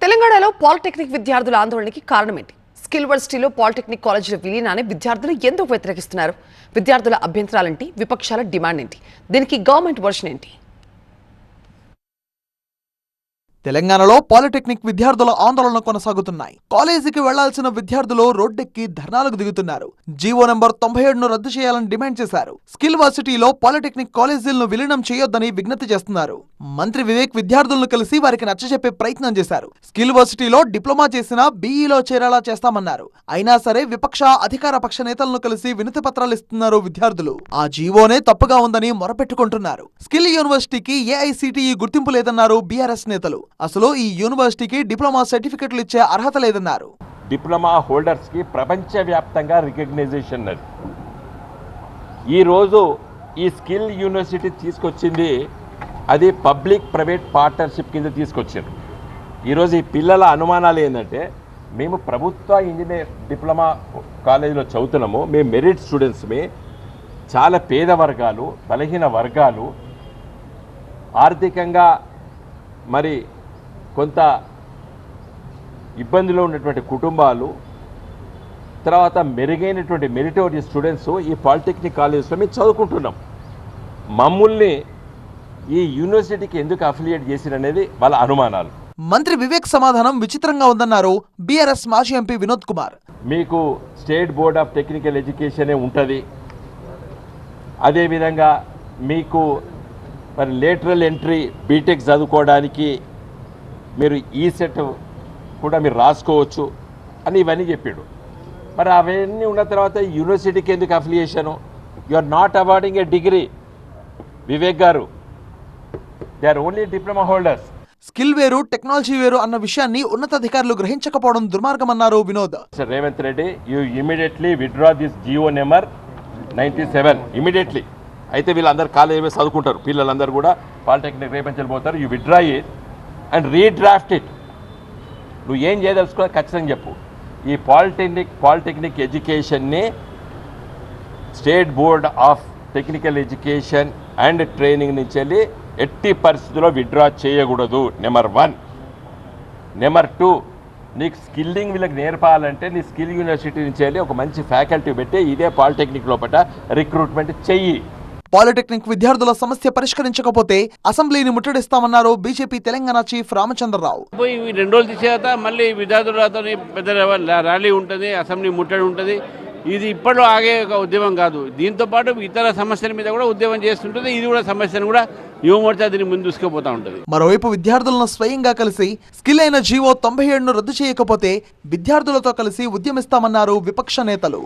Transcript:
తెలంగాణలో పాలిటెక్నిక్ విద్యార్థుల ఆందోళనకి కారణమేంటి? స్కిల్ యూనివర్సిటీలో పాలిటెక్నిక్ కాలేజీల విలీనాన్ని విద్యార్థులు ఎందుకు వ్యతిరేకిస్తున్నారు? విద్యార్థుల అభ్యంతరాలేంటి? విపక్షాల డిమాండ్ ఏంటి? దీనికి గవర్నమెంట్ వర్షన్ ఏంటి? తెలంగాణలో పాలిటెక్నిక్ విద్యార్థుల ఆందోళన కొనసాగుతున్నాయి. కాలేజీకి వెళ్లాల్సిన విద్యార్థులు రోడ్డెక్కి ధర్నాలకు దిగుతున్నారు. జీవో నంబర్ 97ను రద్దు చేయాలని డిమాండ్ చేశారు. స్కిల్ యూనివర్సిటీలో పాలిటెక్నిక్ కాలేజీలను విలీనం చేయొద్దని విజ్ఞప్తి చేస్తున్నారు. మంత్రి వివేక్ విద్యార్థులను కలిసి వారికి నచ్చజెప్పే ప్రయత్నం చేశారు. స్కిల్ యూనివర్సిటీలో డిప్లొమా చేసినా బీఈలో చేరేలా చేస్తామన్నారు. అయినా సరే విపక్ష అధికార పక్ష నేతలను కలిసి వినతి పత్రాలు ఇస్తున్నారు విద్యార్థులు. ఆ జీవోనే తప్పుగా ఉందని మొరపెట్టుకుంటున్నారు. స్కిల్ యూనివర్సిటీకి ఏఐసిటిఈ గుర్తింపు లేదన్నారు బీఆర్ఎస్ నేతలు. అసలు ఈ యూనివర్సిటీకి డిప్లొమా సర్టిఫికెట్లు ఇచ్చే అర్హత లేదన్నారు. డిప్లొమా హోల్డర్స్ కి ప్రపంచవ్యాప్తంగా రికగ్నైజేషన్ అది. ఈరోజు ఈ స్కిల్ యూనివర్సిటీ తీసుకొచ్చింది అది పబ్లిక్ ప్రైవేట్ పార్ట్నర్షిప్ కింద తీసుకొచ్చారు. ఈరోజు ఈ పిల్లల అనుమానాలు ఏంటంటే, మేము ప్రభుత్వ ఇంజనీర్ డిప్లొమా కాలేజీలో చదువుతున్నాము, మేము మెరిట్ స్టూడెంట్స్మే, చాలా పేద వర్గాలు, బలహీన వర్గాలు, ఆర్థికంగా మరి కొంత ఇబ్బందిలో ఉన్నటువంటి కుటుంబాలు, తర్వాత మెరుగైనటువంటి మెరిటోరియస్ స్టూడెంట్స్ ఈ పాలిటెక్నిక్ కాలేజెస్లో మేము చదువుకుంటున్నాం. మమ్మల్ని ఈ యూనివర్సిటీకి ఎందుకు అఫిలియేట్ చేసిరనేది వాళ్ళ అనుమానాలు. మంత్రి వివేక్ సమాధానం విచిత్రంగా ఉందన్నారు బీఆర్ఎస్ మాజీ ఎంపీ వినోద్ కుమార్. మీకు స్టేట్ బోర్డ్ ఆఫ్ టెక్నికల్ ఎడ్యుకేషనే ఉంటుంది, అదేవిధంగా మీకు మరి లేటరల్ ఎంట్రీ బీటెక్ చదువుకోవడానికి మీరు ఈసెట్ కూడా మీరు రాసుకోవచ్చు అని ఇవన్నీ చెప్పాడు. మరి అవన్నీ ఉన్న తర్వాత యూనివర్సిటీకి ఎందుకు affiliation? You are not awarding a degree Vivek గారు, they are only diploma holders. Skill వేరు టెక్నాలజీ వేరు అన్న విషయాన్ని ఉన్నతాధికారులు గ్రహించకపోవడం దుర్మార్గమన్నారు Vinod. Revanth Reddy, you immediately withdraw this GO number 97 immediately. అయితే వీళ్ళందరూ కాలేజీ చదువుకుంటారు, పిల్లలందరూ కూడా పాలిటెక్నిక్ రేపంచెలు పోతారు. You withdraw it and redraft it. నువ్వు ఏం చేయదలుచుకో ఖచ్చితంగా చెప్పు. ఈ పాలిటెక్నిక్ ఎడ్యుకేషన్ని state board of technical education and training నుంచి వెళ్ళి ఎట్టి పరిస్థితుల్లో విత్డ్రా చేయకూడదు. నెంబర్ 1. నెంబర్ 2, నీకు స్కిల్లింగ్ వీళ్ళకి నేర్పాలంటే నీ స్కిల్ యూనివర్సిటీ నుంచి వెళ్ళి ఒక మంచి ఫ్యాకల్టీ పెట్టి ఇదే పాలిటెక్నిక్ లోపల రిక్రూట్మెంట్ చెయ్యి. పాలిటెక్నిక్ విద్యార్థుల సమస్య పరిష్కరించకపోతే అసెంబ్లీని ముట్టడిస్తామన్నారు బీజేపీ తెలంగాణ చీఫ్ రామచంద్రరావు. 2 రోజులు తీసేత మళ్ళీ విద్యార్థులతో పెద్ద ర్యాలీ ఉంటుంది, అసెంబ్లీ ముట్టడి ఉంటుంది. ఇది ఇప్పట్లో ఆగే ఒక ఉద్యమం కాదు. దీంతో పాటు ఇతర సమస్యల మీద కూడా ఉద్యమం చేస్తుంటుంది. ఇది కూడా సమస్యను కూడా యువమోర్చా దీన్ని ముందు దూసుకుపోతూ ఉంటుంది. మరోవైపు విద్యార్థులను స్వయంగా కలిసి స్కిల్ అయిన జీవో 97ను రద్దు చేయకపోతే విద్యార్థులతో కలిసి ఉద్యమిస్తామన్నారు విపక్ష నేతలు.